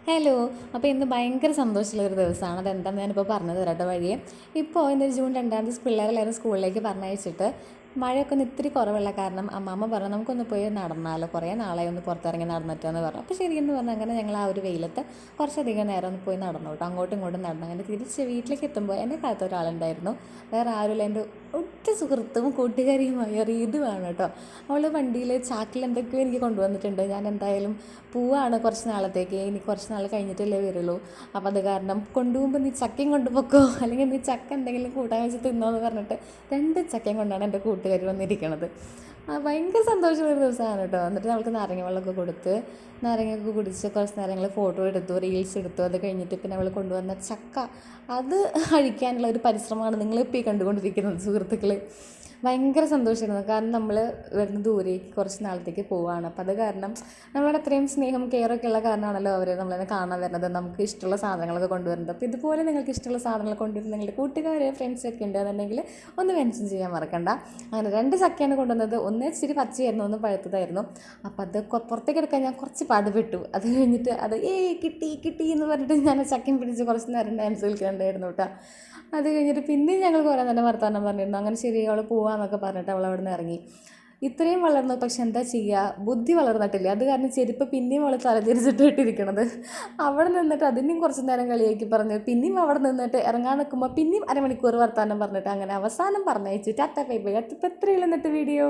Hello. അപ്പോൾ ഇന്ന് ഭയങ്കര സന്തോഷമുള്ളൊരു ദിവസമാണ്. അതെന്താണെന്ന് ഞാനിപ്പോൾ പറഞ്ഞു തരാട്ടോ വഴിയെ. ഇപ്പോൾ ഇന്ന് ജൂൺ 2 പിള്ളേരെല്ലാവരും സ്കൂളിലേക്ക് പറഞ്ഞയച്ചിട്ട് മഴയൊക്കെ ഒന്ന് ഇത്തിരി കുറവുള്ള കാരണം അമ്മാമ്മ പറഞ്ഞു നമുക്കൊന്ന് പോയി നടന്നാലോ, കുറേ നാളായി ഒന്ന് പുറത്തിറങ്ങി നടന്നിട്ടെന്ന് പറഞ്ഞു. അപ്പോൾ ശരിയെന്ന് പറഞ്ഞാൽ അങ്ങനെ ഞങ്ങൾ ആ ഒരു വെയിലത്ത് കുറച്ചധികം നേരം ഒന്ന് പോയി നടന്നു കേട്ടോ. അങ്ങോട്ടും ഇങ്ങോട്ടും നടന്നു. അങ്ങനെ തിരിച്ച് വീട്ടിലേക്ക് എത്തുമ്പോൾ എൻ്റെ കാലത്ത് ഒരാളുണ്ടായിരുന്നു. വേറെ ആരുമില്ല, എൻ്റെ ഒറ്റ സുഹൃത്തും കൂട്ടുകാരിയുമായ റീതുവാണ് കേട്ടോ. അവൾ വണ്ടിയിൽ ചാക്കിൽ എന്തൊക്കെയോ എനിക്ക് കൊണ്ടുവന്നിട്ടുണ്ട്. ഞാൻ എന്തായാലും പോവാണ് കുറച്ച് നാളത്തേക്ക്, ഇനി കുറച്ച് നാൾ കഴിഞ്ഞിട്ടല്ലേ വരുള്ളൂ. അപ്പോൾ അത് കാരണം കൊണ്ടുപോകുമ്പോൾ നീ ചക്കയും കൊണ്ടുപോക്കോ, അല്ലെങ്കിൽ നീ ചക്ക എന്തെങ്കിലും കൂട്ടാൻ വെച്ച് തിന്നോ എന്ന് പറഞ്ഞിട്ട് 2 ചക്കയും കൊണ്ടാണ് എൻ്റെ കൂട്ടുകാർ വന്നിരിക്കുന്നത്. ഭയങ്കര സന്തോഷമുള്ള ദിവസമാണ് കേട്ടോ. എന്നിട്ട് അവൾക്ക് നാരങ്ങ വെള്ളമൊക്കെ കൊടുത്ത് നാരങ്ങയൊക്കെ കുടിച്ച് കുറച്ച് നേരങ്ങൾ ഫോട്ടോ എടുത്തു, റീൽസ് എടുത്തു. അത് കഴിഞ്ഞിട്ട് പിന്നെ അവൾ കൊണ്ടുവന്ന ചക്ക അത് അഴിക്കാനുള്ള ഒരു പരിശ്രമമാണ് നിങ്ങളിപ്പോൾ ഈ കണ്ടുകൊണ്ടിരിക്കുന്നത് സുഹൃത്തുക്കൾ. ഭയങ്കര സന്തോഷമായിരുന്നു. കാരണം നമ്മൾ ഇവിടുന്ന് ദൂരേക്ക് കുറച്ച് നാളത്തേക്ക് പോവുകയാണ്. അപ്പോൾ അത് കാരണം നമ്മളോട് അത്രയും സ്നേഹം കെയറൊക്കെ ഉള്ള കാരണമാണല്ലോ അവർ നമ്മളെ കാണാൻ വരുന്നത്, നമുക്ക് ഇഷ്ടമുള്ള സാധനങ്ങളൊക്കെ കൊണ്ടുവരുന്നത്. അപ്പോൾ ഇതുപോലെ നിങ്ങൾക്ക് ഇഷ്ടമുള്ള സാധനങ്ങൾ കൊണ്ടുവരുന്ന നിങ്ങളുടെ കൂട്ടുകാർ ഫ്രണ്ട്സൊക്കെ ഉണ്ടെന്നുണ്ടെങ്കിൽ ഒന്ന് മെൻഷൻ ചെയ്യാൻ മറക്കണ്ട. അങ്ങനെ 2 ചക്കയാണ് കൊണ്ടുവന്നത്. ഒന്ന് ഇച്ചിരി പച്ചയായിരുന്നു, ഒന്ന് പഴുത്തതായിരുന്നു. അപ്പോൾ അത് പുറത്തേക്ക് എടുക്കാൻ ഞാൻ കുറച്ച് പാടുപെട്ടു. അത് കഴിഞ്ഞിട്ട് അത് കിട്ടി കിട്ടി എന്ന് പറഞ്ഞിട്ട് ഞാൻ ചക്കയും പിടിച്ച് കുറച്ച് നേരം ഡാൻസ് കളിക്കുന്നുണ്ടായിരുന്നു കേട്ടോ. അത് കഴിഞ്ഞിട്ട് പിന്നെയും ഞങ്ങൾ കുറേ നേരം വർത്തമാനം പറഞ്ഞിരുന്നു. അങ്ങനെ ശരി അവൾ പോവാന്നൊക്കെ പറഞ്ഞിട്ട് അവൾ അവിടെ നിന്ന് ഇറങ്ങി. ഇത്രയും വളർന്നു, പക്ഷെ എന്താ ചെയ്യുക, ബുദ്ധി വളർന്നിട്ടില്ല. അത് കാരണം ചെരുപ്പ് പിന്നെയും അവൾ തലതിരിച്ചിട്ട് ഇട്ടിരിക്കണത്. അവിടെ നിന്നിട്ട് അതിനെയും കുറച്ച് നേരം കളിയാക്കി പറഞ്ഞു. പിന്നെയും അവിടെ നിന്നിട്ട് ഇറങ്ങാൻ നിൽക്കുമ്പോൾ പിന്നെയും അരമണിക്കൂർ വർത്തമാനം പറഞ്ഞിട്ട് അങ്ങനെ അവസാനം പറഞ്ഞയച്ചു. Tata bye bye. അപ്പോൾ എത്രയുള്ള എന്നിട്ട് വീഡിയോ.